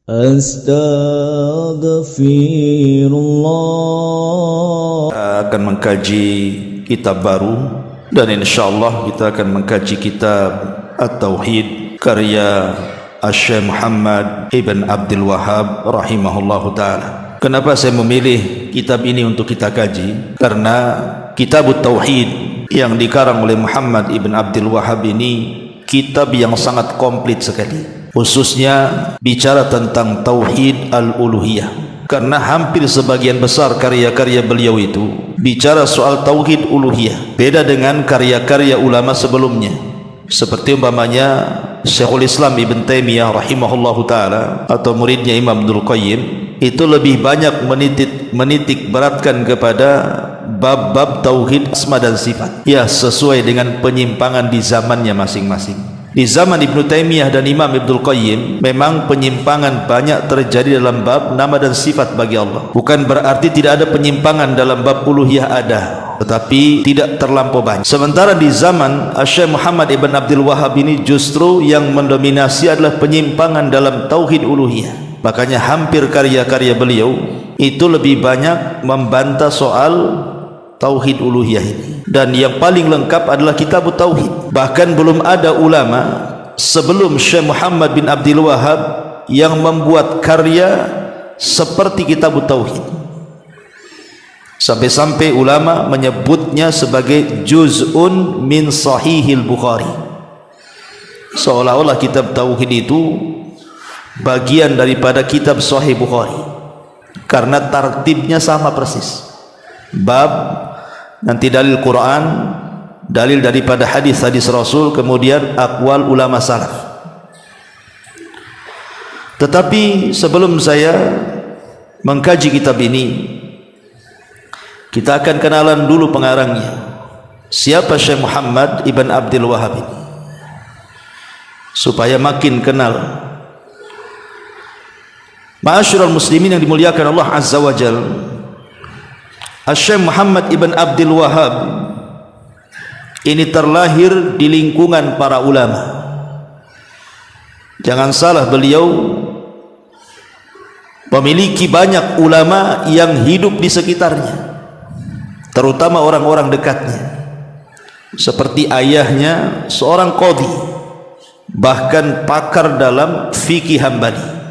Astaghfirullah. Kita akan mengkaji kitab baru dan insyaallah kita akan mengkaji kitab At-Tauhid karya Syekh Muhammad Ibn Abdul Wahhab rahimahullahu taala. Kenapa saya memilih kitab ini untuk kita kaji? Karena kitab At-Tauhid yang dikarang oleh Muhammad Ibn Abdul Wahhab ini kitab yang sangat komplit sekali. Khususnya bicara tentang tauhid al-uluhiyah, karena hampir sebagian besar karya-karya beliau itu bicara soal tauhid uluhiyah, beda dengan karya-karya ulama sebelumnya seperti umpamanya Syekhul Islam Ibn Taimiyah rahimahullahu taala atau muridnya Imam Ibnul Qayyim, itu lebih banyak menitik beratkan kepada bab-bab tauhid asma dan sifat, ya sesuai dengan penyimpangan di zamannya masing-masing. Di zaman Ibnu Taimiyah dan Imam Ibnul Qayyim memang penyimpangan banyak terjadi dalam bab nama dan sifat bagi Allah. Bukan berarti tidak ada penyimpangan dalam bab uluhiyah, ada, tetapi tidak terlampau banyak. Sementara di zaman Syekh Muhammad Ibn Abdul Wahhab ini justru yang mendominasi adalah penyimpangan dalam tauhid uluhiyah. Makanya hampir karya-karya beliau itu lebih banyak membantah soal tauhid uluhiyah ini. Dan yang paling lengkap adalah kitab Tauhid. Bahkan belum ada ulama sebelum Syekh Muhammad bin Abdul Wahhab yang membuat karya seperti kitab Tauhid. Sampai-sampai ulama menyebutnya sebagai juz'un min sahihil Bukhari. Seolah-olah kitab Tauhid itu bagian daripada kitab Sahih Bukhari, karena tartibnya sama persis. Bab, nanti dalil Quran, dalil daripada hadis-hadis Rasul, kemudian aqwal ulama salaf. Tetapi sebelum saya mengkaji kitab ini, kita akan kenalan dulu pengarangnya. Siapa Syekh Muhammad Ibn Abdul Wahhab ini, supaya makin kenal. Ma'asyiral muslimin yang dimuliakan Allah Azza wa Jalla, Syekh Muhammad Ibn Abdul Wahhab ini terlahir di lingkungan para ulama. Jangan salah, beliau memiliki banyak ulama yang hidup di sekitarnya, terutama orang-orang dekatnya, seperti ayahnya seorang qadhi, bahkan pakar dalam fikih Hambali.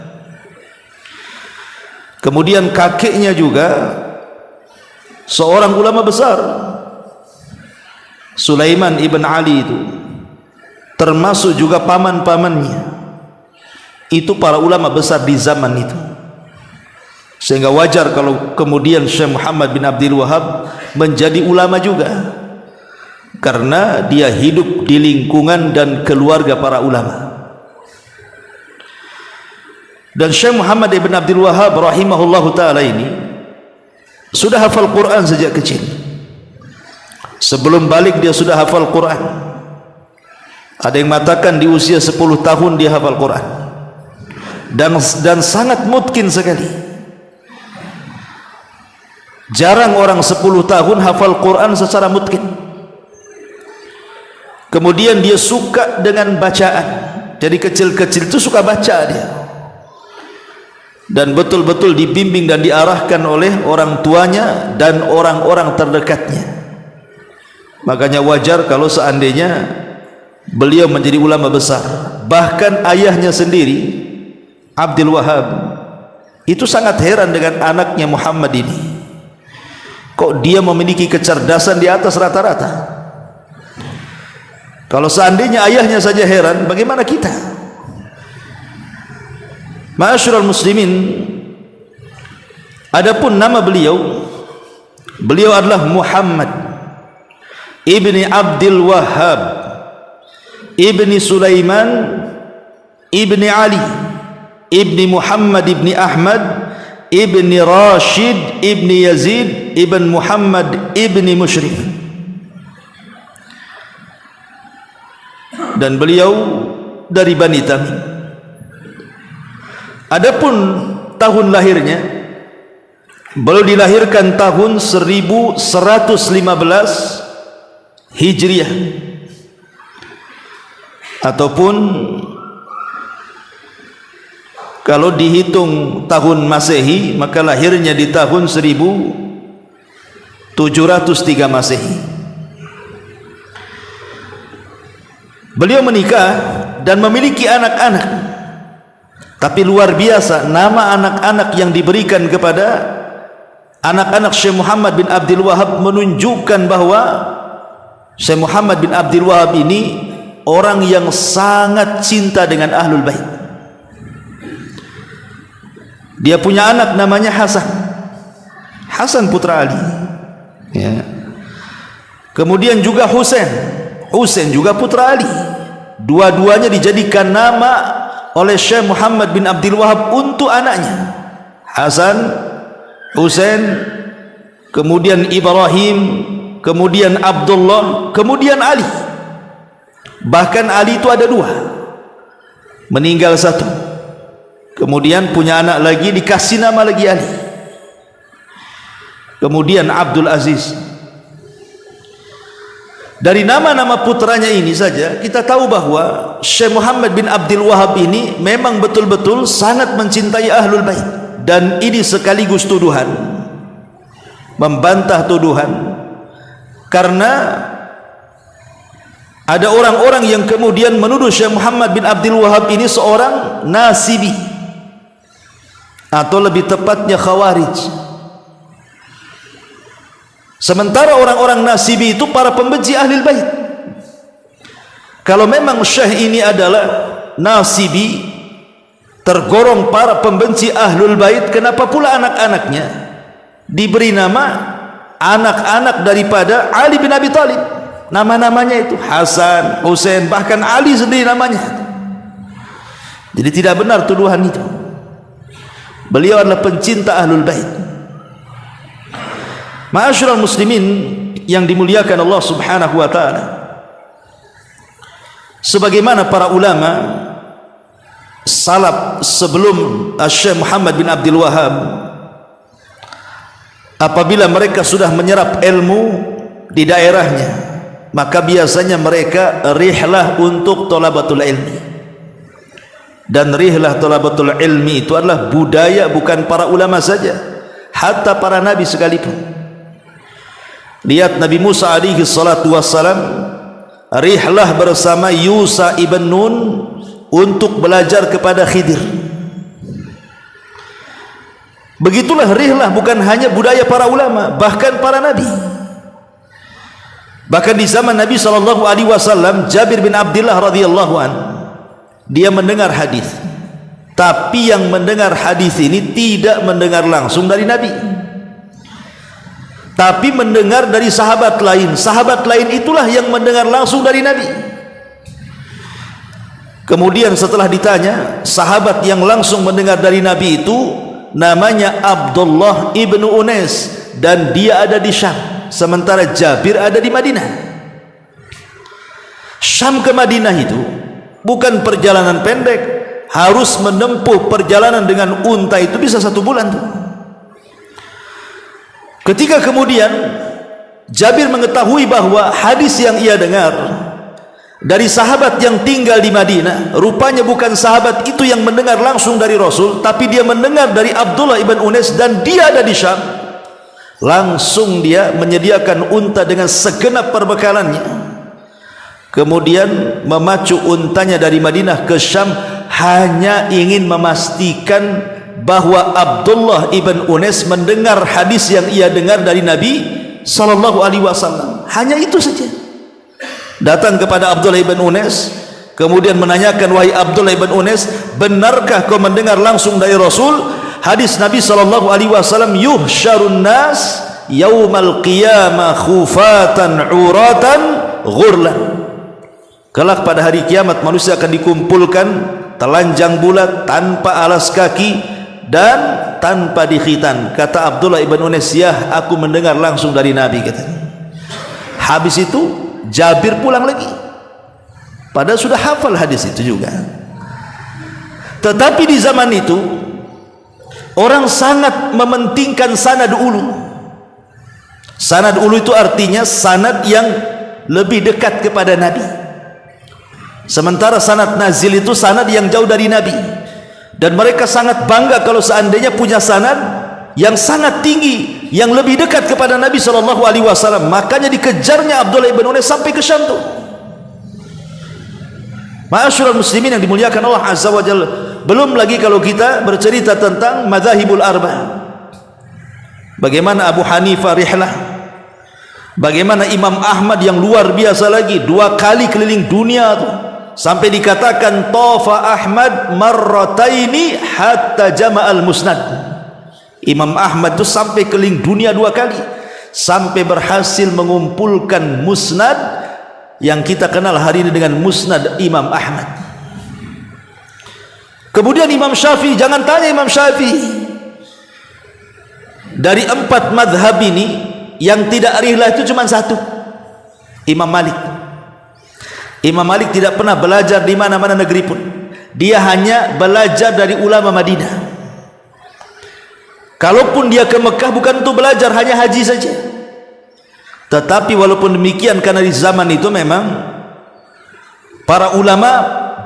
Kemudian kakeknya juga seorang ulama besar, Sulaiman ibn Ali, itu termasuk juga paman-pamannya itu para ulama besar di zaman itu. Sehingga wajar kalau kemudian Syekh Muhammad bin Abdul Wahhab menjadi ulama juga, karena dia hidup di lingkungan dan keluarga para ulama. Dan Syekh Muhammad ibn Abdul Wahhab rahimahullahu ta'ala ini sudah hafal Quran sejak kecil. Sebelum balik dia sudah hafal Quran. Ada yang mengatakan di usia 10 tahun dia hafal Quran, dan sangat mungkin sekali. Jarang orang 10 tahun hafal Quran secara mungkin. Kemudian dia suka dengan bacaan. Jadi kecil-kecil itu suka baca dia, dan betul-betul dibimbing dan diarahkan oleh orang tuanya dan orang-orang terdekatnya. Makanya wajar kalau seandainya beliau menjadi ulama besar. Bahkan ayahnya sendiri, Abdul Wahhab, itu sangat heran dengan anaknya Muhammad ini. Kok dia memiliki kecerdasan di atas rata-rata? Kalau seandainya ayahnya saja heran, bagaimana kita? Ma'asyiral muslimin, adapun nama beliau adalah Muhammad ibni Abdul Wahhab ibni Sulaiman ibni Ali ibni Muhammad ibni Ahmad ibni Rashid ibni Yazid ibn Muhammad ibni Mushrif. Dan beliau dari Bani Tamim. Adapun tahun lahirnya, beliau dilahirkan tahun 1115 Hijriah, ataupun Kalau dihitung tahun Masehi, maka lahirnya di tahun 1703 Masehi. Beliau menikah dan memiliki anak-anak. Tapi luar biasa, nama anak-anak yang diberikan kepada anak-anak Syekh Muhammad bin Abdul Wahab menunjukkan bahwa Syekh Muhammad bin Abdul Wahab ini orang yang sangat cinta dengan Ahlul Bait. Dia punya anak namanya Hasan, Hasan putra Ali, ya. Kemudian juga Husain, Husain juga putra Ali. Dua-duanya dijadikan nama oleh Syekh Muhammad bin Abdul Wahab untuk anaknya, Hasan, Husain, kemudian Ibrahim, kemudian Abdullah, kemudian Ali. Bahkan Ali itu ada dua, meninggal satu, kemudian punya anak lagi, dikasih nama lagi Ali. Kemudian Abdul Aziz. Dari nama-nama putranya ini saja kita tahu bahwa Syekh Muhammad bin Abdul Wahab ini memang betul-betul sangat mencintai Ahlul Bait. Dan ini sekaligus tuduhan, membantah tuduhan, karena ada orang-orang yang kemudian menuduh Syekh Muhammad bin Abdul Wahab ini seorang Nasibi, atau lebih tepatnya Khawarij. Sementara orang-orang Nasibi itu para pembenci Ahlul Bait. Kalau memang Syekh ini adalah Nasibi, tergolong para pembenci Ahlul Bait, kenapa pula anak-anaknya diberi nama anak-anak daripada Ali bin Abi Thalib? Nama-namanya itu Hasan, Husain, bahkan Ali sendiri namanya. Jadi tidak benar tuduhan itu. Beliau adalah pencinta Ahlul Bait. Ma'asyiral muslimin yang dimuliakan Allah Subhanahu wa taala, sebagaimana para ulama salaf sebelum Syekh Muhammad bin Abdul Wahab, apabila mereka sudah menyerap ilmu di daerahnya, maka biasanya mereka rihlah untuk thalabatul ilmi. Dan rihlah thalabatul ilmi itu adalah budaya bukan para ulama saja, hatta para nabi sekalipun. Lihat Nabi Musa alaihi salatu wassalam rihlah bersama Yusa ibn Nun untuk belajar kepada Khidir. Begitulah rihlah bukan hanya budaya para ulama, bahkan para nabi. Bahkan di zaman Nabi SAW, Jabir bin Abdullah radhiyallahu an, dia mendengar hadis, tapi yang mendengar hadis ini tidak mendengar langsung dari Nabi, tapi mendengar dari sahabat lain. Sahabat lain itulah yang mendengar langsung dari Nabi. Kemudian setelah ditanya, sahabat yang langsung mendengar dari Nabi itu namanya Abdullah ibnu Unais, dan dia ada di Syam, sementara Jabir ada di Madinah. Syam ke Madinah itu bukan perjalanan pendek, harus menempuh perjalanan dengan unta itu bisa 1 bulan tuh. Ketika kemudian Jabir mengetahui bahwa hadis yang ia dengar dari sahabat yang tinggal di Madinah, rupanya bukan sahabat itu yang mendengar langsung dari Rasul, tapi dia mendengar dari Abdullah ibn Unais, dan dia ada di Syam. Langsung dia menyediakan unta dengan segenap perbekalannya, kemudian memacu untanya dari Madinah ke Syam, hanya ingin memastikan bahwa Abdullah ibn Unais mendengar hadis yang ia dengar dari Nabi SAW. Hanya itu saja. Datang kepada Abdullah ibn Unais, kemudian menanyakan, wahai Abdullah ibn Unais, benarkah kau mendengar langsung dari Rasul hadis Nabi SAW, yuhsyarun nas yaumal qiyamah khufatan uratan ghurlan, kelak pada hari kiamat manusia akan dikumpulkan telanjang bulat, tanpa alas kaki dan tanpa dikhitan. Kata Abdullah ibn Unais, ya aku mendengar langsung dari Nabi, katanya. Habis itu Jabir pulang lagi, padahal sudah hafal hadis itu juga. Tetapi di zaman itu orang sangat mementingkan sanad ulu. Sanad ulu itu artinya sanad yang lebih dekat kepada Nabi, sementara sanad nazil itu sanad yang jauh dari Nabi. dan mereka sangat bangga kalau seandainya punya sanad yang sangat tinggi, yang lebih dekat kepada Nabi SAW. Makanya dikejarnya Abdullah ibn Unais sampai ke Syam tuh. Ma'asyiral muslimin yang dimuliakan Allah Azza wa Jalla. Belum lagi kalau kita bercerita tentang madzhabul arba', bagaimana Abu Hanifah rihlah, bagaimana Imam Ahmad yang luar biasa lagi, 2 kali keliling dunia tuh, sampai dikatakan tafa Ahmad marrataini hatta jama'al musnad. Imam Ahmad itu sampai keliling dunia 2 kali sampai berhasil mengumpulkan musnad yang kita kenal hari ini dengan musnad Imam Ahmad. Kemudian Imam Syafi'i, jangan tanya Imam Syafi'i, dari 4 madhab ini yang tidak rihlah itu cuma 1, Imam Malik. Imam Malik tidak pernah belajar di mana-mana negeri pun, dia hanya belajar dari ulama Madinah. Kalaupun dia ke Mekah bukan untuk belajar, hanya haji saja. Tetapi walaupun demikian, karena di zaman itu memang para ulama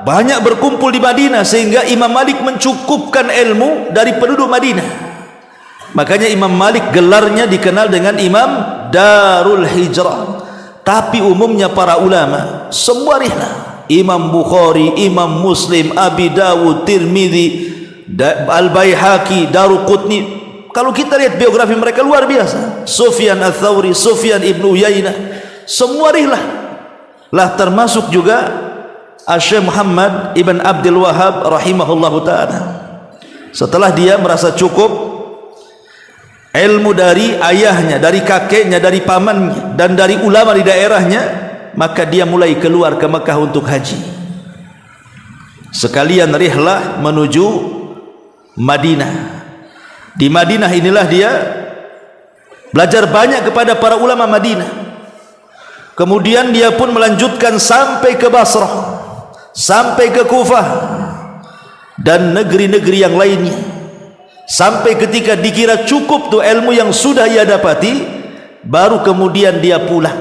banyak berkumpul di Madinah, sehingga Imam Malik mencukupkan ilmu dari penduduk Madinah. Makanya Imam Malik gelarnya dikenal dengan Imam Darul Hijrah. Tapi umumnya para ulama semua rihlah. Imam Bukhari, Imam Muslim, Abi Dawud, Tirmidzi, Al-Baihaqi, Daruqutni. Kalau kita lihat biografi mereka luar biasa. Sufyan Ats-Tsauri, Sufyan Ibnu Uyainah, semua rihlah. Lah termasuk juga Syekh Muhammad Ibn Abdul Wahhab rahimahullahu ta'ala. Setelah dia merasa cukup ilmu dari ayahnya, dari kakeknya, dari pamannya, dan dari ulama di daerahnya, maka dia mulai keluar ke Mekah untuk haji. Sekalian rihlah menuju Madinah. Di Madinah inilah dia belajar banyak kepada para ulama Madinah. Kemudian dia pun melanjutkan sampai ke Basrah, sampai ke Kufah, dan negeri-negeri yang lainnya, sampai ketika dikira cukup tuh ilmu yang sudah ia dapati, baru kemudian dia pulang.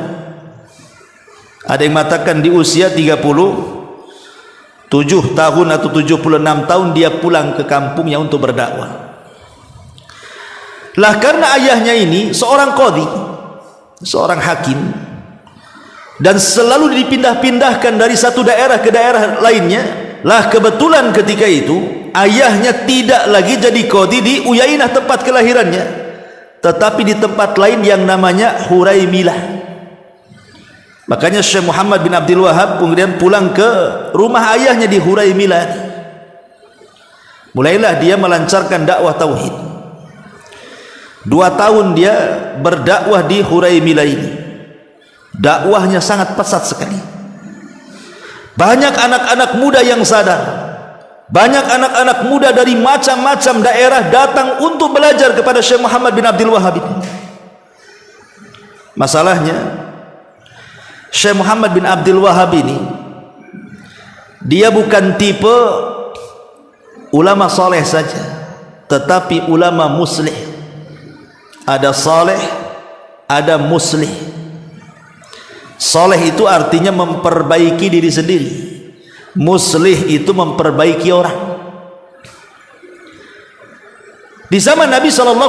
Ada yang mengatakan di usia 37 tahun atau 76 tahun dia pulang ke kampungnya untuk berdakwah. Lah karena ayahnya ini seorang qadhi, seorang hakim, dan selalu dipindah-pindahkan dari satu daerah ke daerah lainnya. Lah kebetulan ketika itu ayahnya tidak lagi jadi qadhi di Uyainah tempat kelahirannya, tetapi di tempat lain yang namanya Huraimilah. Makanya Syekh Muhammad bin Abdul Wahhab kemudian pulang ke rumah ayahnya di Huraimilah. Mulailah dia melancarkan dakwah tauhid. 2 tahun dia berdakwah di Huraimilah ini. Dakwahnya sangat pesat sekali. Banyak anak-anak muda yang sadar, banyak anak-anak muda dari macam-macam daerah datang untuk belajar kepada Syekh Muhammad bin Abdul Wahhab ini. Masalahnya Syekh Muhammad bin Abdul Wahhab ini, dia bukan tipe ulama soleh saja, tetapi ulama muslih. Ada saleh, ada muslih. Saleh itu artinya memperbaiki diri sendiri, muslih itu memperbaiki orang. Di zaman Nabi SAW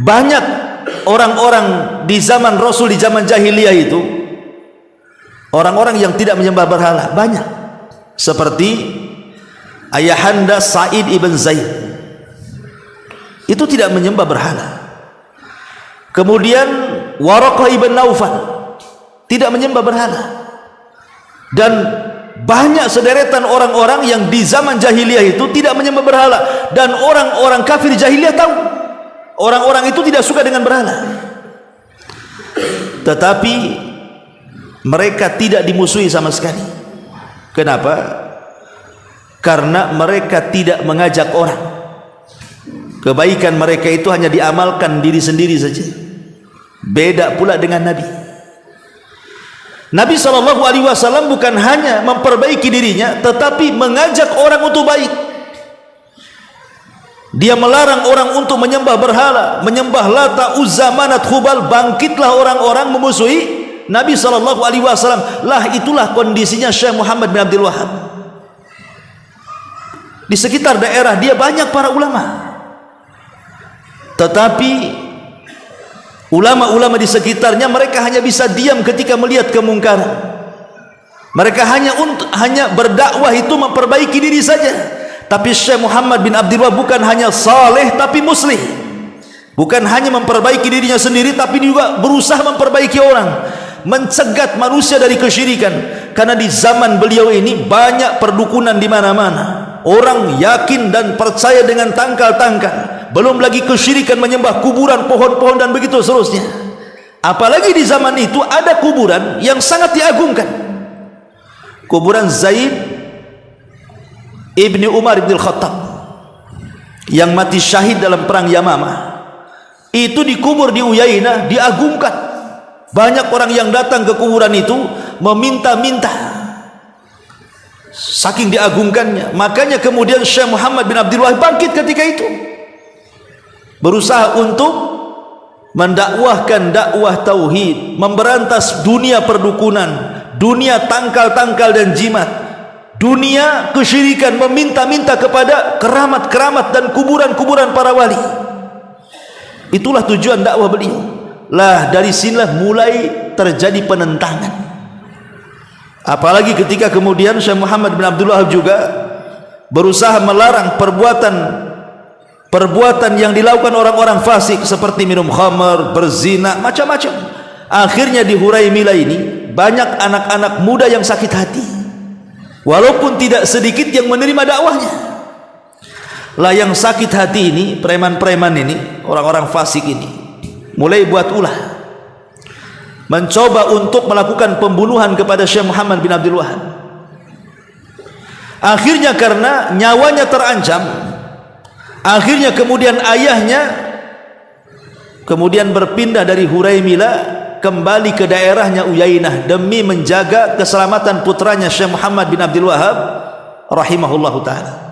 banyak orang-orang di zaman Rasul, di zaman jahiliyah itu, orang-orang yang tidak menyembah berhala banyak, seperti ayahanda Sa'id ibn Zaid, itu tidak menyembah berhala. Kemudian Waraqah ibn Naufal tidak menyembah berhala. Dan banyak sederetan orang-orang yang di zaman jahiliyah itu tidak menyembah berhala, dan orang-orang kafir jahiliyah tahu orang-orang itu tidak suka dengan berhala, tetapi mereka tidak dimusuhi sama sekali. Kenapa? Karena mereka tidak mengajak orang. Kebaikan mereka itu hanya diamalkan diri sendiri saja. Beda pula dengan Nabi. Nabi SAW bukan hanya memperbaiki dirinya, tetapi mengajak orang untuk baik. Dia melarang orang untuk menyembah berhala, menyembah Lata, Uzza, Manat, Hubal. Bangkitlah orang-orang memusuhi Nabi SAW. Lah itulah kondisinya Syekh Muhammad bin Abdul Wahhab. Di sekitar daerah dia banyak para ulama, tetapi ulama-ulama di sekitarnya mereka hanya bisa diam ketika melihat kemungkaran. Mereka hanya berdakwah itu memperbaiki diri saja. Tapi Syekh Muhammad bin Abdul Wahab bukan hanya saleh tapi muslih. Bukan hanya memperbaiki dirinya sendiri tapi juga berusaha memperbaiki orang, mencegat manusia dari kesyirikan. Karena di zaman beliau ini banyak perdukunan di mana-mana. Orang yakin dan percaya dengan tangkal-tangkal. Belum lagi kesyirikan menyembah kuburan, pohon-pohon dan begitu seterusnya. Apalagi di zaman itu ada kuburan yang sangat diagungkan. Kuburan Zaid ibni Umar ibn Khattab yang mati syahid dalam perang Yamamah, itu dikubur di Uyainah, diagungkan. Banyak orang yang datang ke kuburan itu meminta-minta, saking diagungkannya. Makanya kemudian Syekh Muhammad bin Abdul Wahab bangkit ketika itu, berusaha untuk mendakwahkan dakwah tauhid, memberantas dunia perdukunan, dunia tangkal-tangkal dan jimat, dunia kesyirikan, meminta-minta kepada keramat-keramat dan kuburan-kuburan para wali. Itulah tujuan dakwah beliau. Lah dari sinilah mulai terjadi penentangan. Apalagi ketika kemudian Syekh Muhammad bin Abdul Wahab juga berusaha melarang perbuatan yang dilakukan orang-orang fasik seperti minum khamar, berzina, macam-macam. Akhirnya di Huraimilah ini banyak anak-anak muda yang sakit hati, walaupun tidak sedikit yang menerima dakwahnya. Lah yang sakit hati ini, preman-preman ini, orang-orang fasik ini, mulai buat ulah, mencoba untuk melakukan pembunuhan kepada Syekh Muhammad bin Abdul Wahab. Akhirnya karena nyawanya terancam, akhirnya kemudian ayahnya kemudian berpindah dari Huraimilah kembali ke daerahnya Uyainah demi menjaga keselamatan putranya Syekh Muhammad bin Abdul Wahab rahimahullahu ta'ala.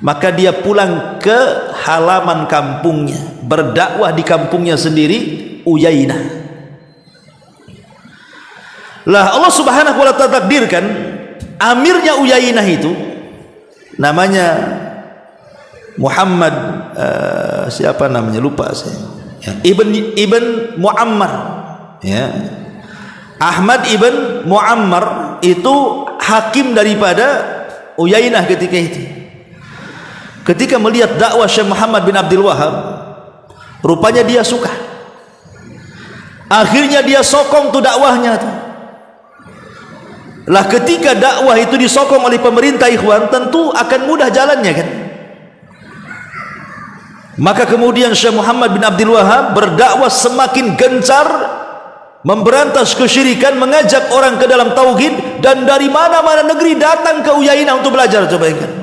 Maka dia pulang ke halaman kampungnya, berdakwah di kampungnya sendiri, Uyainah. Lah Allah subhanahu wa ta'ala takdirkan amirnya Uyainah itu namanya Muhammad siapa namanya, lupa saya ya, Ibn Muammar ya. Ahmad ibn Muammar itu hakim daripada Uyainah ketika itu. Ketika melihat dakwah Syekh Muhammad bin Abdul Wahab, rupanya dia suka. Akhirnya dia sokong tuh dakwahnya tuh. Lah ketika dakwah itu disokong oleh pemerintah ikhwan, tentu akan mudah jalannya kan. Maka kemudian Syekh Muhammad bin Abdul Wahab berdakwah semakin gencar, memberantas kesyirikan, mengajak orang ke dalam tauhid, dan dari mana-mana negeri datang ke Uyainah untuk belajar. Coba ingat.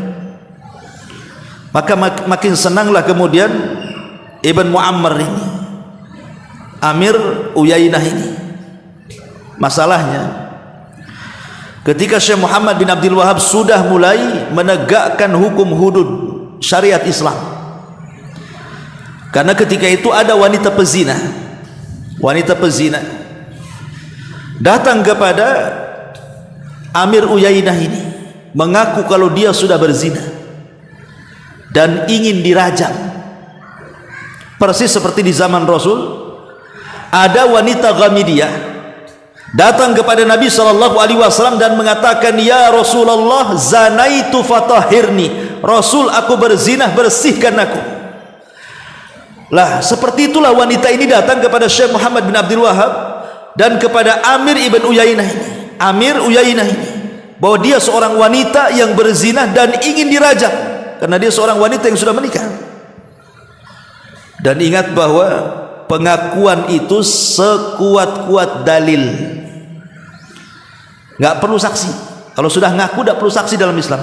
Maka makin senanglah kemudian Ibn Muammar ini, Amir Uyainah ini. Masalahnya ketika Syekh Muhammad bin Abdul Wahab sudah mulai menegakkan hukum hudud syariat Islam, karena ketika itu ada wanita pezina datang kepada Amir Uyainah ini, mengaku kalau dia sudah berzina dan ingin dirajam. Persis seperti di zaman Rasul, ada wanita Ghamidiyah datang kepada Nabi SAW dan mengatakan, ya Rasulullah, zanaitu fatahhirni, Rasul aku berzina, bersihkan aku. Lah seperti itulah wanita ini datang kepada Syekh Muhammad bin Abdul Wahab dan kepada Amir ibn Uyainah ini, Amir Uyainah ini, bahwa dia seorang wanita yang berzina dan ingin dirajam karena dia seorang wanita yang sudah menikah. Dan ingat bahwa pengakuan itu sekuat-kuat dalil, nggak perlu saksi. Kalau sudah ngaku tidak perlu saksi dalam Islam.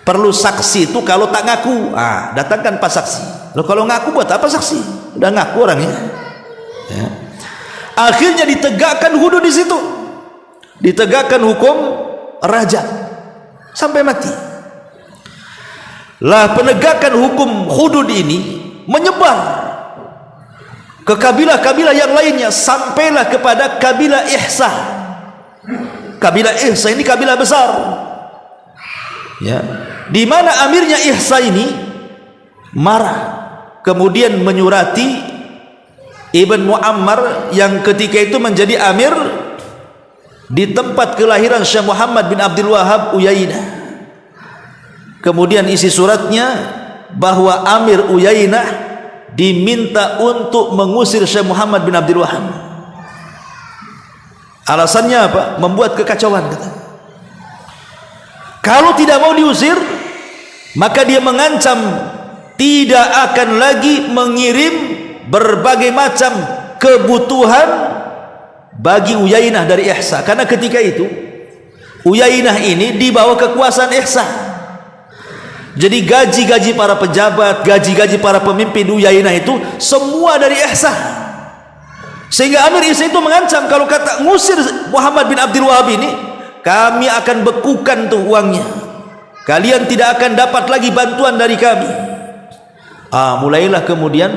Perlu saksi itu kalau tak ngaku, datangkan pas saksi. Loh, kalau ngaku buat apa saksi? Udah ngaku orangnya ya. Akhirnya ditegakkan hudud di situ, ditegakkan hukum rajam sampai mati. Lah penegakan hukum hudud ini menyebar ke kabilah-kabilah yang lainnya, sampailah kepada kabilah Ihsa. Kabilah Ihsa ini kabilah besar ya. di mana amirnya Ihsa ini marah, kemudian menyurati Ibn Muammar yang ketika itu menjadi amir di tempat kelahiran Syekh Muhammad bin Abdul Wahab Uyainah. Kemudian isi suratnya bahwa Amir Uyainah diminta untuk mengusir Syekh Muhammad bin Abdul Wahab. Alasannya apa? Membuat kekacauan, kata. Kalau tidak mau diusir, maka dia mengancam tidak akan lagi mengirim berbagai macam kebutuhan bagi Uyainah dari Ihsa. Karena ketika itu Uyainah ini di bawah kekuasaan Ihsa. Jadi gaji-gaji para pejabat, gaji-gaji para pemimpin Uyainah itu semua dari Ihsa. Sehingga Amir Ihsa itu mengancam, kalau kata ngusir Muhammad bin Abdul Wahab ini, kami akan bekukan tuh uangnya, kalian tidak akan dapat lagi bantuan dari kami. Mulailah kemudian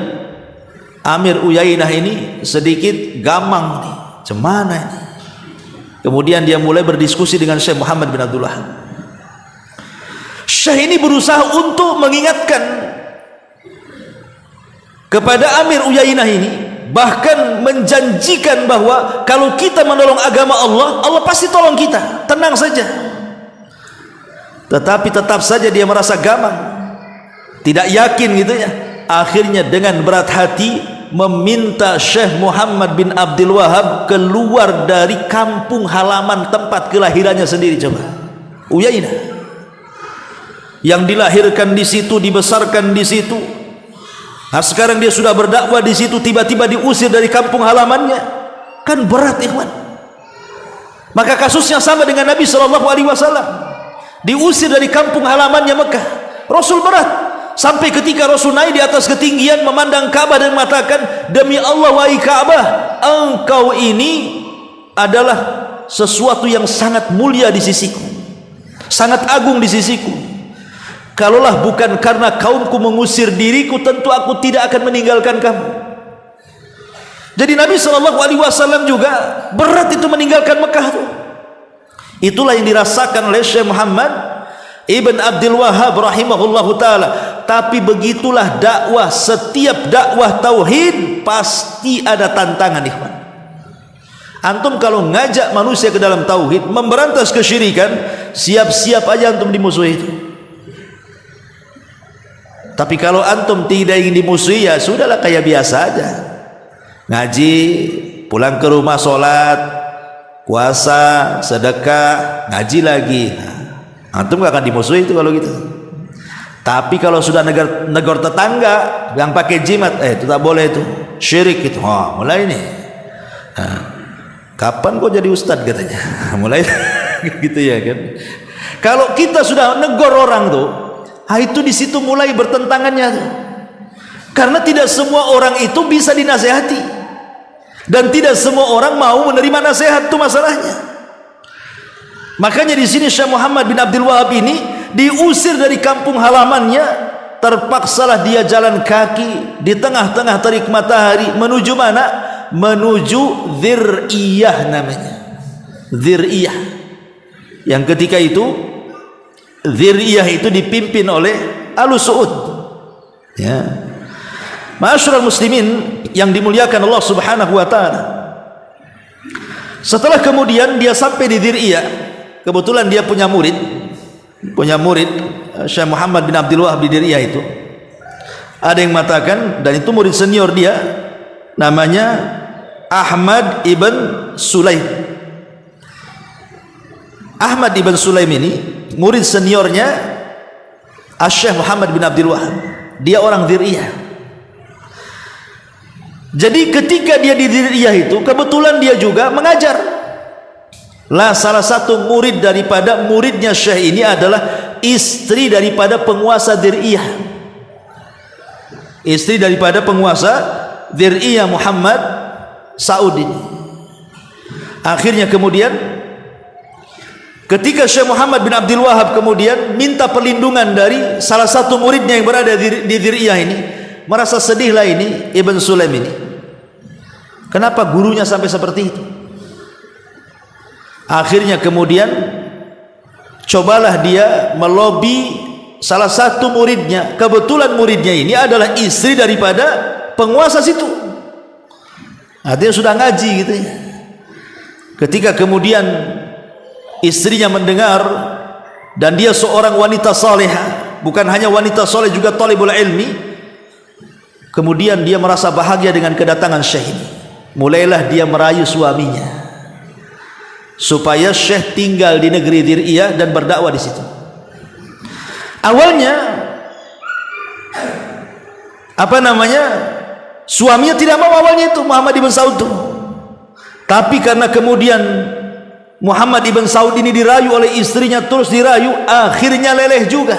Amir Uyainah ini sedikit gamang nih, cemana ini. Kemudian dia mulai berdiskusi dengan Syekh Muhammad bin Abdul Wahab. Syekh ini berusaha untuk mengingatkan kepada Amir Uyainah ini, bahkan menjanjikan bahwa kalau kita menolong agama Allah, Allah pasti tolong kita, tenang saja. Tetapi tetap saja dia merasa gamang, tidak yakin gitu ya. Akhirnya dengan berat hati meminta Syekh Muhammad bin Abdul Wahab keluar dari kampung halaman tempat kelahirannya sendiri. Coba, Uyainah yang dilahirkan di situ, dibesarkan di situ. Nah, sekarang dia sudah berdakwah di situ, tiba-tiba diusir dari kampung halamannya, kan berat, ikhwan. Maka kasusnya sama dengan Nabi SAW, diusir dari kampung halamannya Mekah. Rasul berat, sampai ketika Rasul naik di atas ketinggian memandang Ka'bah dan mengatakan, demi Allah wahai Ka'bah, engkau ini adalah sesuatu yang sangat mulia di sisiku, sangat agung di sisiku. Kalaulah bukan karena kaumku mengusir diriku, tentu aku tidak akan meninggalkan kamu. Jadi Nabi SAW juga berat itu meninggalkan Mekah itu. Itulah yang dirasakan oleh Syekh Muhammad Ibn Abdul Wahab rahimahullahu ta'ala. Tapi begitulah dakwah, setiap dakwah tauhid pasti ada tantangan, ikhwan. Antum kalau ngajak manusia ke dalam tauhid, memberantas kesyirikan, siap-siap aja antum dimusuhi itu. Tapi kalau antum tidak ingin dimusuhi, ya sudahlah, kayak biasa aja. Ngaji, pulang ke rumah sholat, puasa, sedekah, ngaji lagi. Antum gak akan dimusuhi itu kalau gitu. Tapi kalau sudah negor tetangga yang pakai jimat, itu tak boleh itu, syirik itu. Mulai nih. Kapan kau jadi ustadz katanya? Mulai gitu ya kan. Kalau kita sudah negor orang tuh, itu di situ mulai bertentangannya tuh. Karena tidak semua orang itu bisa dinasehati, dan tidak semua orang mau menerima nasihat, itu masalahnya. Makanya di sini Syekh Muhammad bin Abdul Wahab ini diusir dari kampung halamannya, terpaksalah dia jalan kaki di tengah-tengah terik matahari menuju mana? Menuju Dzir'iyah namanya. Dzir'iyah. Yang ketika itu Dzir'iyah itu dipimpin oleh Alu Su'ud. Ya. Ma'asyiral muslimin yang dimuliakan Allah Subhanahu wa taala. Setelah kemudian dia sampai di Dzir'iyah, kebetulan dia punya murid Syekh Muhammad bin Abdul Wahab di Dzir'iyah itu. Ada yang mengatakan, dan itu murid senior dia, namanya Ahmad ibn Sulaim. Ahmad ibn Sulaim ini murid seniornya Syekh Muhammad bin Abdul Wahab. Dia orang Dzir'iyah. Jadi ketika dia di Dzir'iyah itu, kebetulan dia juga mengajar. Lah salah satu murid daripada muridnya Syekh ini adalah istri daripada penguasa Dzir'iyah. Istri daripada penguasa Dzir'iyah Muhammad Saud ini. Akhirnya kemudian ketika Syekh Muhammad bin Abdul Wahab kemudian minta perlindungan dari salah satu muridnya yang berada di Dzir'iyah ini, merasa sedihlah ini Ibn Sulaim ini. Kenapa gurunya sampai seperti itu? Akhirnya kemudian cobalah dia melobi salah satu muridnya, kebetulan muridnya ini adalah istri daripada penguasa situ. Dia sudah ngaji gitu ya. Ketika kemudian istrinya mendengar, dan dia seorang wanita salehah, bukan hanya wanita saleh juga talibul ilmi, kemudian dia merasa bahagia dengan kedatangan Syekh ini. Mulailah dia merayu suaminya supaya Syekh tinggal di negeri Dir'iyah dan berdakwah di situ. Awalnya suaminya tidak mau awalnya itu Muhammad ibn Saud itu. Tapi karena kemudian Muhammad ibn Saud ini dirayu oleh istrinya, terus dirayu, akhirnya leleh juga,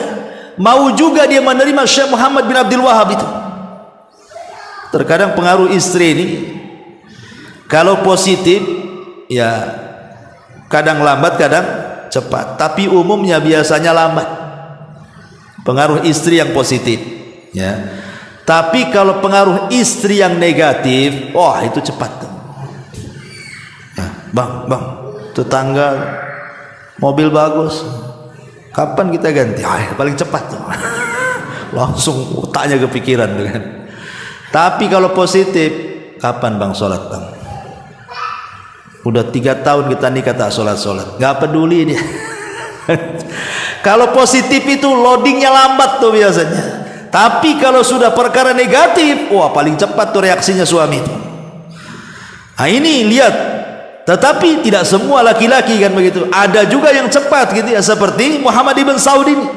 mau juga dia menerima Syekh Muhammad bin Abdul Wahab itu. Terkadang pengaruh istri ini kalau positif ya kadang lambat kadang cepat, tapi umumnya biasanya lambat. Pengaruh istri yang positif ya. Tapi kalau pengaruh istri yang negatif, itu cepat tuh. Bang, tetangga mobil bagus, kapan kita ganti? Paling cepat tuh. Langsung otaknya kepikiran tuh kan. Tapi kalau positif, kapan bang sholat bang? Udah 3 tahun kita nikah tak sholat, nggak peduli dia. Kalau positif itu loadingnya lambat tuh biasanya. Tapi kalau sudah perkara negatif, paling cepat tuh reaksinya suami itu. Ini lihat. Tetapi tidak semua laki-laki kan begitu. Ada juga yang cepat gitu ya, seperti Muhammad ibn Saud ini.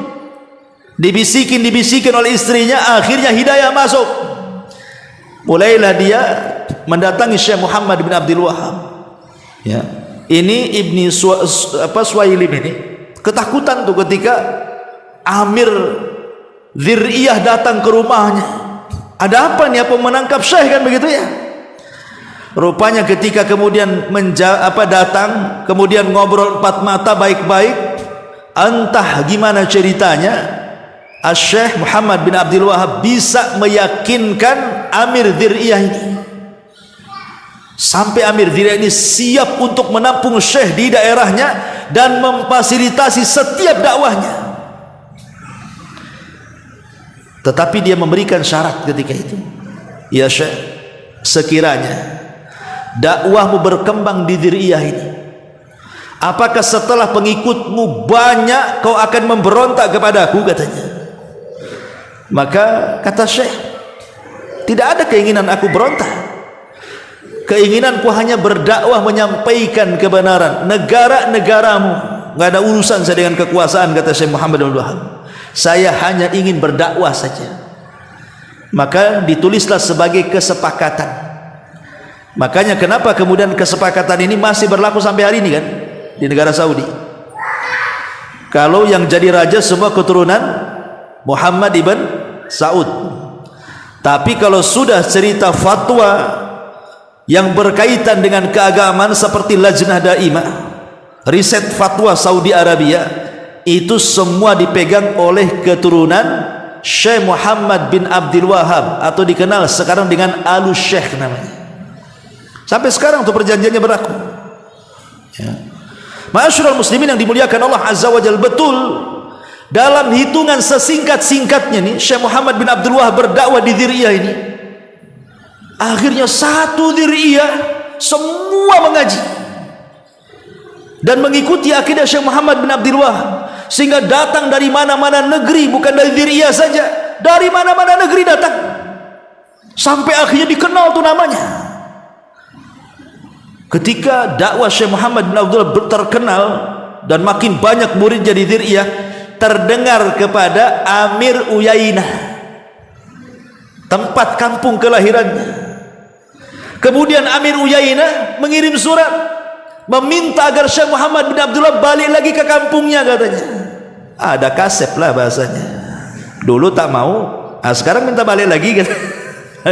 Dibisikin oleh istrinya, akhirnya hidayah masuk. Mulailah dia mendatangi Syekh Muhammad bin Abdul Wahab. Ya. Ini Ibni Suwailim ini ketakutan tuh ketika Amir Dir'iyah datang ke rumahnya. Ada apa nih, apa menangkap Syekh kan begitu ya? Rupanya ketika kemudian datang, kemudian ngobrol 4 mata baik-baik, entah gimana ceritanya, Syekh Muhammad bin Abdul Wahab bisa meyakinkan Amir Dir'iyah ini, sampai Amir Dir'iyah ini siap untuk menampung Syekh di daerahnya dan memfasilitasi setiap dakwahnya. Tetapi dia memberikan syarat ketika itu, ya Syekh, sekiranya dakwahmu berkembang di Dir'iyah ini, apakah setelah pengikutmu banyak kau akan memberontak kepadaku, katanya. Maka kata Syekh, tidak ada keinginan aku berontak. Keinginanku hanya berdakwah, menyampaikan kebenaran. Negaramu nggak ada urusan saya dengan kekuasaan, kata Syekh Muhammad bin Abdul Wahab. Saya hanya ingin berdakwah saja. Maka ditulislah sebagai kesepakatan. Makanya kenapa kemudian kesepakatan ini masih berlaku sampai hari ini kan di negara Saudi. Kalau yang jadi raja semua keturunan Muhammad ibn Saud. Tapi kalau sudah cerita fatwa yang berkaitan dengan keagamaan seperti Lajnah Daimah, riset fatwa Saudi Arabia, itu semua dipegang oleh keturunan Syekh Muhammad bin Abdul Wahab, atau dikenal sekarang dengan Alu Syekh namanya. Sampai sekarang tuh perjanjiannya berlaku. Ya. Ma'asyiral muslimin yang dimuliakan Allah Azza wa Jalla, betul dalam hitungan sesingkat-singkatnya nih Syekh Muhammad bin Abdul Wahab berdakwah di Dir'iyah ini. Akhirnya satu Dir'iyah semua mengaji dan mengikuti akidah Syekh Muhammad bin Abdul Wahab, sehingga datang dari mana-mana negeri, bukan dari Dir'iyah saja, dari mana-mana negeri datang, sampai akhirnya dikenal tuh namanya. Ketika dakwah Syekh Muhammad bin Abdul Wahab terkenal dan makin banyak murid jadi Dir'iyah, terdengar kepada Amir Uyainah, tempat kampung kelahirannya. Kemudian Amir Uyainah mengirim surat meminta agar Syekh Muhammad bin Abdul Wahab balik lagi ke kampungnya, katanya. Ada kasep lah bahasanya. Dulu tak mau, sekarang minta balik lagi kan.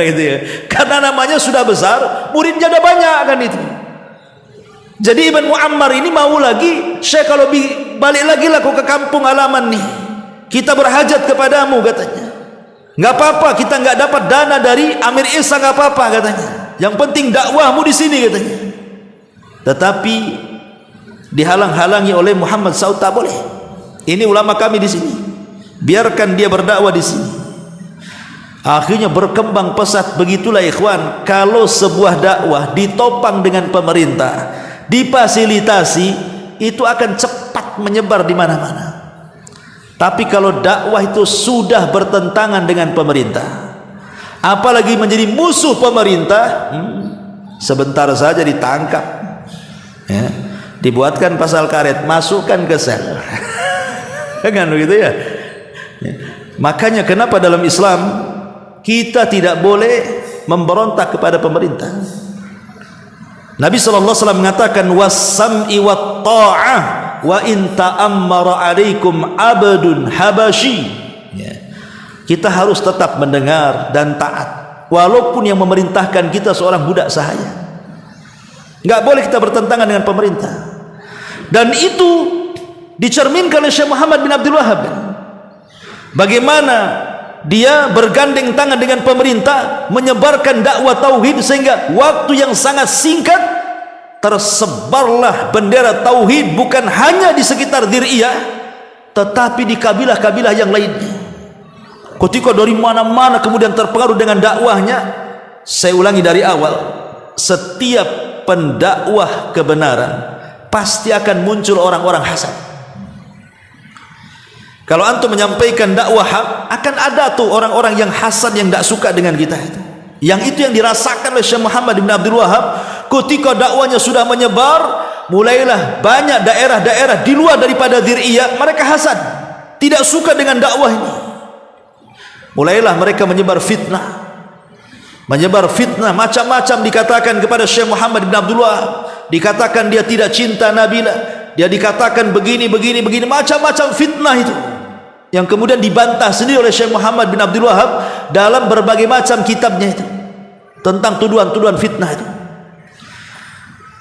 Gitu ya. Karena namanya sudah besar, muridnya ada banyak kan itu. Jadi Ibn Muammar ini mau lagi, Syekh kalau balik lagi lah kau ke kampung halaman nih, kita berhajat kepadamu, katanya. Nggak apa-apa, kita nggak dapat dana dari Amir Isa, nggak apa-apa, katanya. Yang penting dakwahmu di sini, katanya. Tetapi dihalang-halangi oleh Muhammad Saud, tak boleh. Ini ulama kami di sini. biarkan dia berdakwah di sini. Akhirnya berkembang pesat. Begitulah ikhwan, kalau sebuah dakwah ditopang dengan pemerintah, difasilitasi, itu akan cepat menyebar di mana-mana. Tapi kalau dakwah itu sudah bertentangan dengan pemerintah, apalagi menjadi musuh pemerintah, sebentar saja ditangkap, ya, dibuatkan pasal karet, masukkan ke sel. Kan begitu ya. Makanya kenapa dalam Islam kita tidak boleh memberontak kepada pemerintah. Nabi SAW mengatakan was-sam'i wat-ta'ah wa in ta'ammara 'alaikum 'abdun habashi. Ya. Kita harus tetap mendengar dan taat walaupun yang memerintahkan kita seorang budak sahaya. Enggak boleh kita bertentangan dengan pemerintah. Dan itu dicerminkan oleh Syekh Muhammad bin Abdul Wahhab. Bagaimana dia bergandeng tangan dengan pemerintah menyebarkan dakwah tauhid, sehingga waktu yang sangat singkat tersebarlah bendera tauhid bukan hanya di sekitar Dir'iyah tetapi di kabilah-kabilah yang lainnya. Ketika dari mana-mana kemudian terpengaruh dengan dakwahnya. Saya ulangi dari awal, setiap pendakwah kebenaran pasti akan muncul orang-orang hasad. Kalau antum menyampaikan dakwah hak, akan ada tuh orang-orang yang hasad, yang tidak suka dengan kita itu. Yang itu yang dirasakan oleh Syekh Muhammad bin Abdul Wahhab. Ketika dakwanya sudah menyebar, mulailah banyak daerah-daerah di luar daripada Dir'iyah, mereka hasad, tidak suka dengan dakwah ini. Mulailah mereka menyebar fitnah, macam-macam dikatakan kepada Syekh Muhammad bin Abdul Wahhab. Dikatakan dia tidak cinta Nabilah, dia dikatakan begini, macam-macam fitnah itu, yang kemudian dibantah sendiri oleh Syekh Muhammad bin Abdul Wahhab dalam berbagai macam kitabnya itu tentang tuduhan-tuduhan fitnah itu.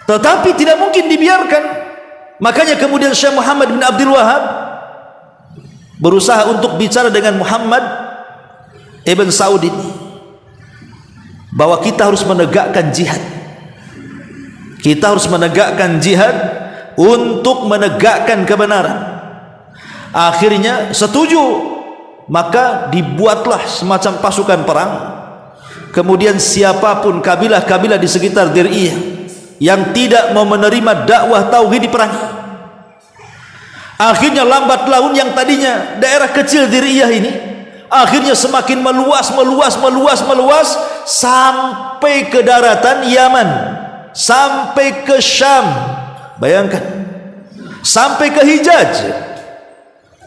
Tetapi tidak mungkin dibiarkan. Makanya kemudian Syekh Muhammad bin Abdul Wahhab berusaha untuk bicara dengan Muhammad Ibn Saud ini, bahwa kita harus menegakkan jihad. Kita harus menegakkan jihad untuk menegakkan kebenaran. Akhirnya setuju, maka dibuatlah semacam pasukan perang. Kemudian siapapun kabilah-kabilah di sekitar Dir'iyah yang tidak mau menerima dakwah tauhid diperangi. Akhirnya lambat laun yang tadinya daerah kecil Dir'iyah ini akhirnya semakin meluas sampai ke daratan Yaman, sampai ke Syam. Bayangkan, sampai ke Hijaz.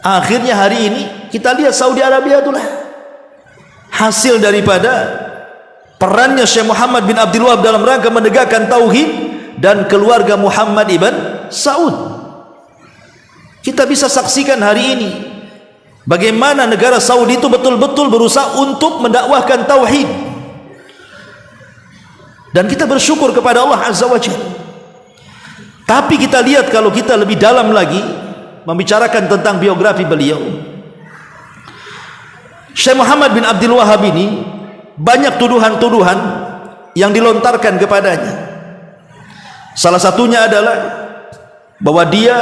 Akhirnya hari ini kita lihat Saudi Arabia itulah hasil daripada perannya Syekh Muhammad bin Abdul Wahhab dalam rangka menegakkan tauhid dan keluarga Muhammad ibn Saud. Kita bisa saksikan hari ini bagaimana negara Saudi itu betul-betul berusaha untuk mendakwahkan tauhid, dan kita bersyukur kepada Allah Azza wa Jalla. Tapi kita lihat, kalau kita lebih dalam lagi membicarakan tentang biografi beliau, Syekh Muhammad bin Abdul Wahhab ini banyak tuduhan-tuduhan yang dilontarkan kepadanya. Salah satunya adalah bahwa dia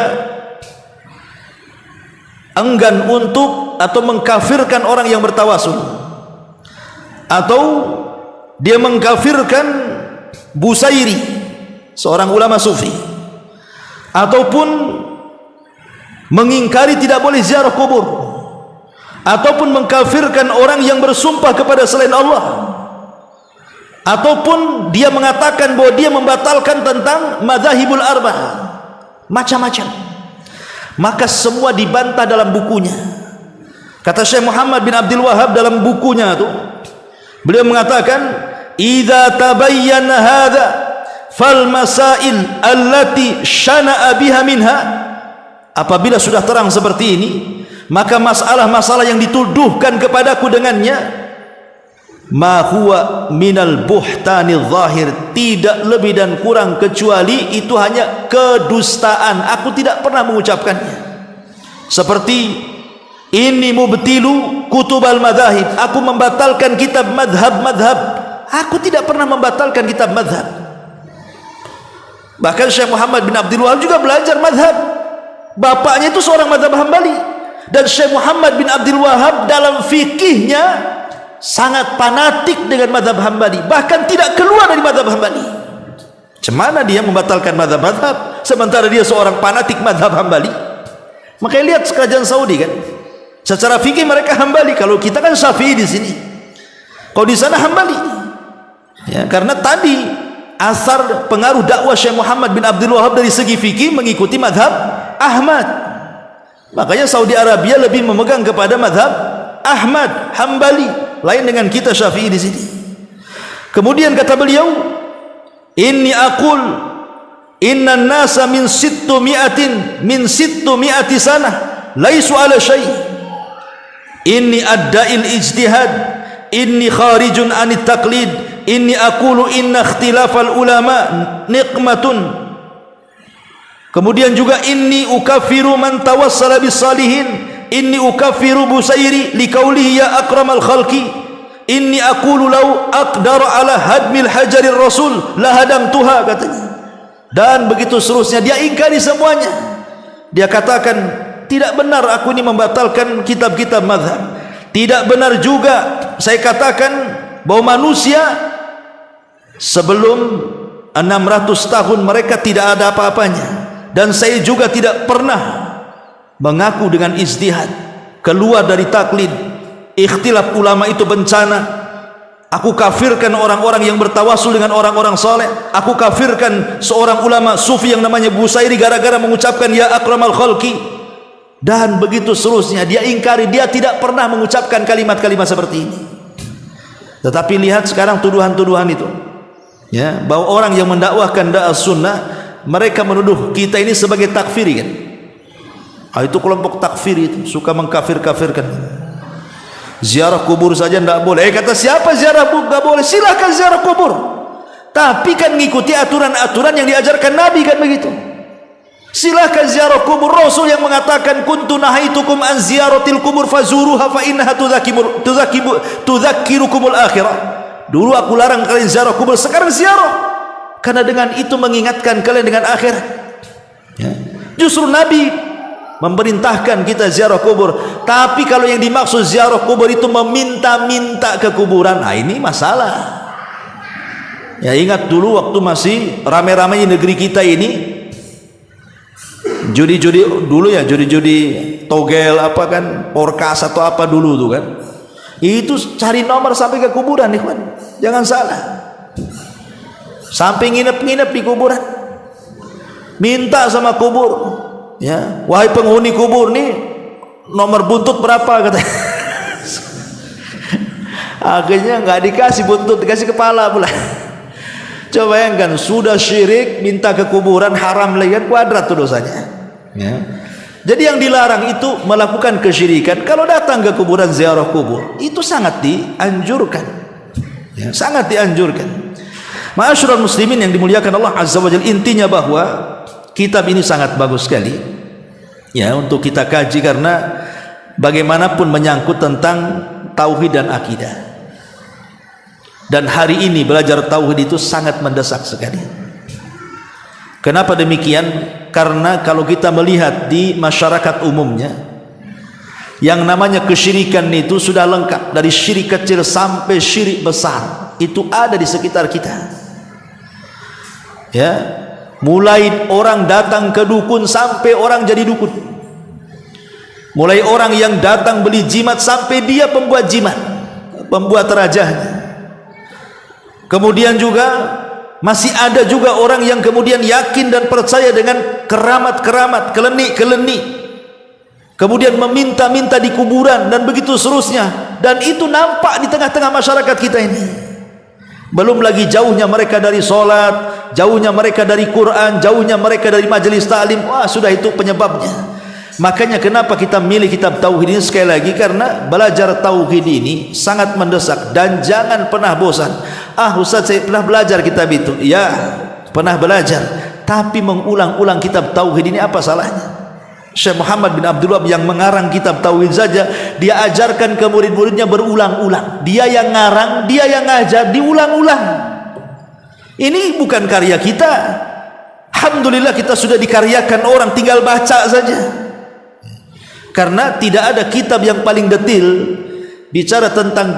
enggan untuk atau mengkafirkan orang yang bertawasul, atau dia mengkafirkan Busairi, seorang ulama sufi, ataupun mengingkari tidak boleh ziarah kubur, ataupun mengkafirkan orang yang bersumpah kepada selain Allah, ataupun dia mengatakan bahwa dia membatalkan tentang madzhabul arba'ah, macam-macam. Maka semua dibantah dalam bukunya. Kata Syekh Muhammad bin Abdul Wahhab dalam bukunya itu, beliau mengatakan, idza tabayyana hadza fal masail allati syana'a biha minha. Apabila sudah terang seperti ini, maka masalah-masalah yang dituduhkan kepadaku dengannya, ma huwa minal buhtanil zahir, tidak lebih dan kurang kecuali itu hanya kedustaan. Aku tidak pernah mengucapkannya. Seperti ini mubtilu kutubal madzahib, aku membatalkan kitab madhab. Aku tidak pernah membatalkan kitab madhab. Bahkan Syekh Muhammad bin Abdul Wahhab juga belajar madhab. Bapaknya itu seorang madhab Hambali. Dan Syekh Muhammad bin Abdul Wahab dalam fikihnya sangat fanatik dengan mazhab Hambali, bahkan tidak keluar dari mazhab Hambali. Cemana dia membatalkan mazhab-mazhab sementara dia seorang fanatik mazhab Hambali? Makanya lihat kerajaan Saudi kan, secara fikih mereka Hambali, kalau kita kan Syafi'i di sini, kalau di sana Hambali. Ya, karena tadi asar pengaruh dakwah Syekh Muhammad bin Abdul Wahab dari segi fikih mengikuti mazhab Ahmad. Makanya Saudi Arabia lebih memegang kepada mazhab Ahmad Hambali, lain dengan kita Syafi'i di sini. Kemudian kata beliau, inni aqul inna nasa min sittu mi'ati sanah laisu ala syai'. Inni adda'il ijtihad, inni kharijun anit taqlid, inni aqulu inna ikhtilafal ulama niqmatun. Kemudian juga inni ukaffiru man tawassala bis salihin, inni ukaffiru Busairi liqaulihi ya akramal khalqi, inni aqulu law aqdar ala hadmil hajarir rasul la hadamtuha, katanya. Dan begitu seterusnya, dia ingkari semuanya. Dia katakan tidak benar aku ini membatalkan kitab-kitab mazhab. Tidak benar juga saya katakan bahwa manusia sebelum 600 tahun mereka tidak ada apa-apanya. Dan saya juga tidak pernah mengaku dengan ijtihad, keluar dari taklid. Ikhtilaf ulama itu bencana. Aku kafirkan orang-orang yang bertawasul dengan orang-orang saleh. Aku kafirkan seorang ulama sufi yang namanya Busairi gara-gara mengucapkan ya akramal khalqi. Dan begitu seterusnya, dia ingkari, dia tidak pernah mengucapkan kalimat-kalimat seperti ini. Tetapi lihat sekarang tuduhan-tuduhan itu, ya, bahwa orang yang mendakwahkan dakwah sunnah, mereka menuduh kita ini sebagai takfiri kan. Itu kelompok takfiri itu suka mengkafir-kafirkan. Ziarah kubur saja tidak boleh. Kata siapa ziarah kubur tidak boleh? Silakan ziarah kubur, tapi kan ngikuti aturan-aturan yang diajarkan Nabi kan begitu. Silakan ziarah kubur. Rasul yang mengatakan kuntu nahaitukum an ziyaratil kubur fazuruha fa innaha tudzakirukumul akhirah. Dulu aku larang kalian ziarah kubur, sekarang ziarah, karena dengan itu mengingatkan kalian dengan akhirat. Ya. Justru Nabi memerintahkan kita ziarah kubur. Tapi kalau yang dimaksud ziarah kubur itu meminta-minta ke kuburan, nah ini masalah. Ya, ingat dulu waktu masih ramai-ramai negeri kita ini judi-judi dulu ya, judi-judi togel apa kan, porkas atau apa dulu tuh kan. Itu cari nomor sampai ke kuburan nih kan. Jangan salah. Sampai nginep-nginep di kuburan, minta sama kubur, ya, wahai penghuni kubur nih, nomor buntut berapa katanya. Akhirnya nggak dikasih buntut, dikasih kepala pula. Coba bayangkan, sudah syirik minta ke kuburan, haram lagi kan, kuadrat tuh dosanya. Ya. Jadi yang dilarang itu melakukan kesyirikan. Kalau datang ke kuburan ziarah kubur itu sangat dianjurkan, ya, sangat dianjurkan. Ma'asyiral muslimin yang dimuliakan Allah Azza wa Jalla, intinya bahwa kitab ini sangat bagus sekali, ya, untuk kita kaji, karena bagaimanapun menyangkut tentang tauhid dan akidah. Dan hari ini belajar tauhid itu sangat mendesak sekali. Kenapa demikian? Karena kalau kita melihat di masyarakat umumnya, yang namanya kesyirikan itu sudah lengkap, dari syirik kecil sampai syirik besar, itu ada di sekitar kita. Ya, mulai orang datang ke dukun sampai orang jadi dukun, mulai orang yang datang beli jimat sampai dia pembuat jimat, pembuat rajahnya. Kemudian juga masih ada juga orang yang kemudian yakin dan percaya dengan keramat-keramat, keleni-keleni, kemudian meminta-minta di kuburan dan begitu seterusnya. Dan itu nampak di tengah-tengah masyarakat kita ini. Belum lagi jauhnya mereka dari sholat, jauhnya mereka dari Quran, jauhnya mereka dari majelis ta'lim. Wah, sudah itu penyebabnya. Makanya kenapa kita milih kitab tauhid ini, sekali lagi karena belajar tauhid ini sangat mendesak. Dan jangan pernah bosan. Ah Ustaz, saya pernah belajar kitab itu. Ya, pernah belajar, tapi mengulang-ulang kitab tauhid ini apa salahnya? Syekh Muhammad bin Abdul Wahab yang mengarang kitab tauhid saja, dia ajarkan ke murid-muridnya berulang-ulang. Dia yang ngarang, dia yang ngajar, diulang-ulang. Ini bukan karya kita. Alhamdulillah kita sudah dikaryakan orang, tinggal baca saja. Karena tidak ada kitab yang paling detil bicara tentang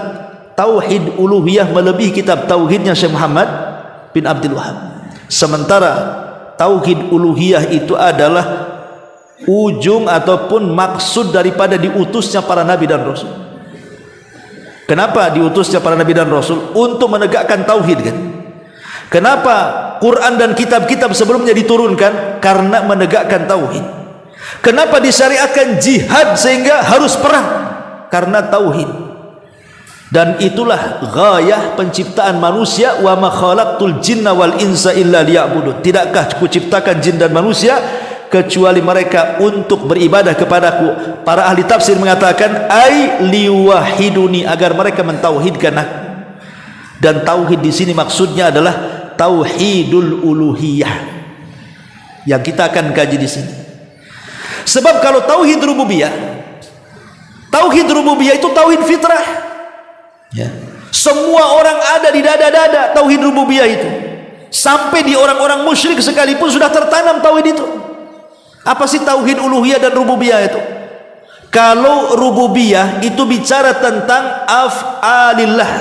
tauhid uluhiyah melebihi kitab tauhidnya Syekh Muhammad bin Abdul Wahab. Sementara tauhid uluhiyah itu adalah ujung ataupun maksud daripada diutusnya para nabi dan rasul. Kenapa diutusnya para nabi dan rasul? Untuk menegakkan tauhid kan. Kenapa Quran dan kitab-kitab sebelumnya diturunkan? Karena menegakkan tauhid. Kenapa disyariatkan jihad sehingga harus perang? Karena tauhid. Dan itulah ghayah penciptaan manusia, wa ma khalaqtul jinna wal insa illa liya'budun. Tidakkah kuciptakan jin dan manusia kecuali mereka untuk beribadah kepadaku? Para ahli tafsir mengatakan ai liwahiduni, agar mereka mentauhidkan aku. Dan tauhid di sini maksudnya adalah tauhidul uluhiyah yang kita akan kaji di sini. Sebab kalau tauhid rububiyah itu tauhid fitrah. Ya. Semua orang ada di dada-dada tauhid rububiyah itu. Sampai di orang-orang musyrik sekalipun sudah tertanam tauhid itu. Apa sih tauhid uluhiyah dan rububiyah itu? Kalau rububiyah itu bicara tentang af'alillah,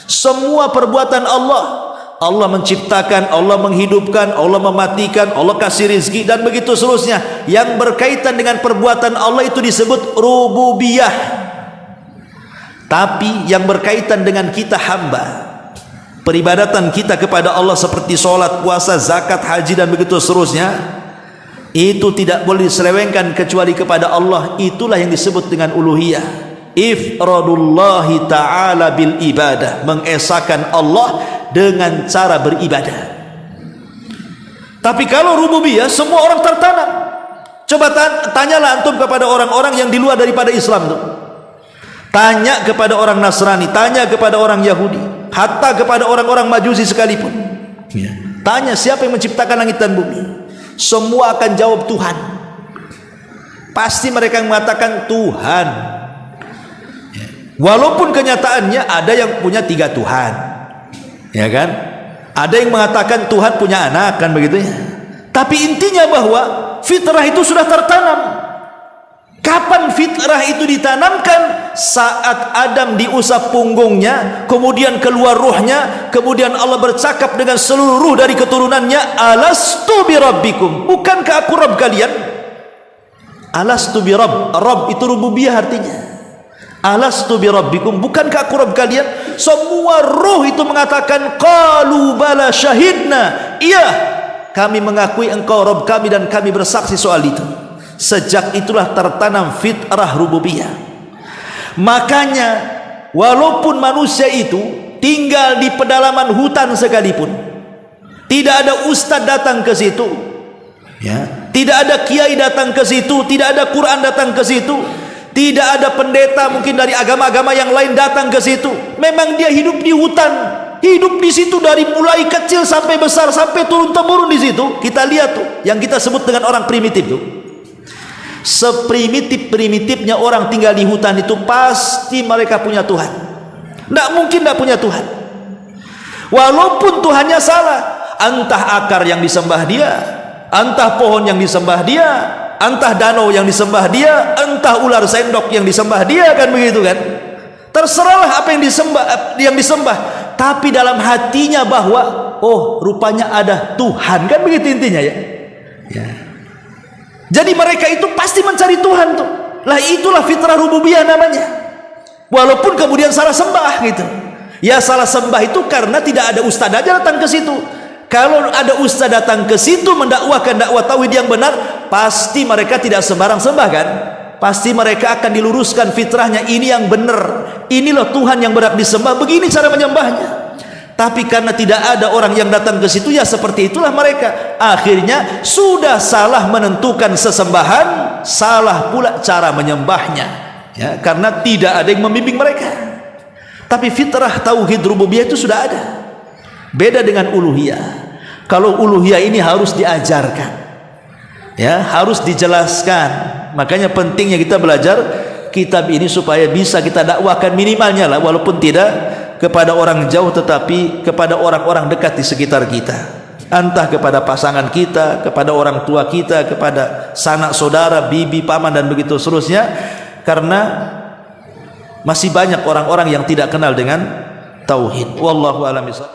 semua perbuatan Allah. Allah menciptakan, Allah menghidupkan, Allah mematikan, Allah kasih rizki, dan begitu seterusnya. Yang berkaitan dengan perbuatan Allah itu disebut rububiyah. Tapi yang berkaitan dengan kita hamba, peribadatan kita kepada Allah seperti sholat, puasa, zakat, haji, dan begitu seterusnya, itu tidak boleh diselewengkan kecuali kepada Allah. Itulah yang disebut dengan uluhiyah. Ifradullahi ta'ala bil ibadah, mengesahkan Allah dengan cara beribadah. Tapi kalau rububiyah, semua orang tertanam. Coba tanyalah antum kepada orang-orang yang di luar daripada Islam tuh. Tanya kepada orang Nasrani, tanya kepada orang Yahudi, hatta kepada orang-orang Majusi sekalipun. Tanya siapa yang menciptakan langit dan bumi, semua akan jawab Tuhan. Pasti mereka mengatakan Tuhan. Walaupun kenyataannya ada yang punya 3 Tuhan, ya kan? Ada yang mengatakan Tuhan punya anak, kan begitu ya. Tapi intinya bahwa fitrah itu sudah tertanam. Kapan fitrah itu ditanamkan? Saat Adam diusap punggungnya, kemudian keluar ruhnya, kemudian Allah bercakap dengan seluruh ruh dari keturunannya, alastu birabbikum, bukankah aku Rabb kalian? Alastu birabb, Rabb itu rububiyah artinya. Alastu birabbikum, bukankah aku Rabb kalian? Semua ruh itu mengatakan qalu bala syahidna, iya, kami mengakui engkau Rabb kami dan kami bersaksi soal itu. Sejak itulah tertanam fitrah rububiyah. Makanya walaupun manusia itu tinggal di pedalaman hutan sekalipun, tidak ada ustadz datang ke situ, ya, tidak ada kiai datang ke situ, tidak ada Quran datang ke situ, tidak ada pendeta mungkin dari agama-agama yang lain datang ke situ. Memang dia hidup di hutan, hidup di situ dari mulai kecil sampai besar, sampai turun temurun di situ. Kita lihat tuh yang kita sebut dengan orang primitif tuh. Seprimitif-primitifnya orang tinggal di hutan itu pasti mereka punya Tuhan. Tidak mungkin tidak punya Tuhan. Walaupun Tuhannya salah, entah akar yang disembah dia, entah pohon yang disembah dia, entah danau yang disembah dia, entah ular sendok yang disembah dia, kan begitu kan? Terserahlah apa yang disembah, tapi dalam hatinya bahwa oh rupanya ada Tuhan, kan begitu intinya ya. Ya. Jadi mereka itu pasti mencari Tuhan tuh. Lah itulah fitrah rububiyah namanya. Walaupun kemudian salah sembah gitu. Ya salah sembah itu karena tidak ada ustaz aja datang ke situ. Kalau ada ustaz datang ke situ mendakwahkan dakwah tauhid yang benar, pasti mereka tidak sembarang sembah kan? Pasti mereka akan diluruskan fitrahnya, ini yang benar. Inilah Tuhan yang berhak disembah, begini cara menyembahnya. Tapi karena tidak ada orang yang datang ke situ, ya seperti itulah mereka. Akhirnya sudah salah menentukan sesembahan, salah pula cara menyembahnya. Ya, karena tidak ada yang membimbing mereka. Tapi fitrah tauhid rububiyah itu sudah ada. Beda dengan uluhiyah. Kalau uluhiyah ini harus diajarkan, ya, harus dijelaskan. Makanya pentingnya kita belajar kitab ini supaya bisa kita dakwahkan minimalnya lah, walaupun tidak kepada orang jauh tetapi kepada orang-orang dekat di sekitar kita. entah kepada pasangan kita, kepada orang tua kita, kepada sanak saudara, bibi, paman dan begitu seterusnya, karena masih banyak orang-orang yang tidak kenal dengan tauhid. Wallahu a'lam bishawab.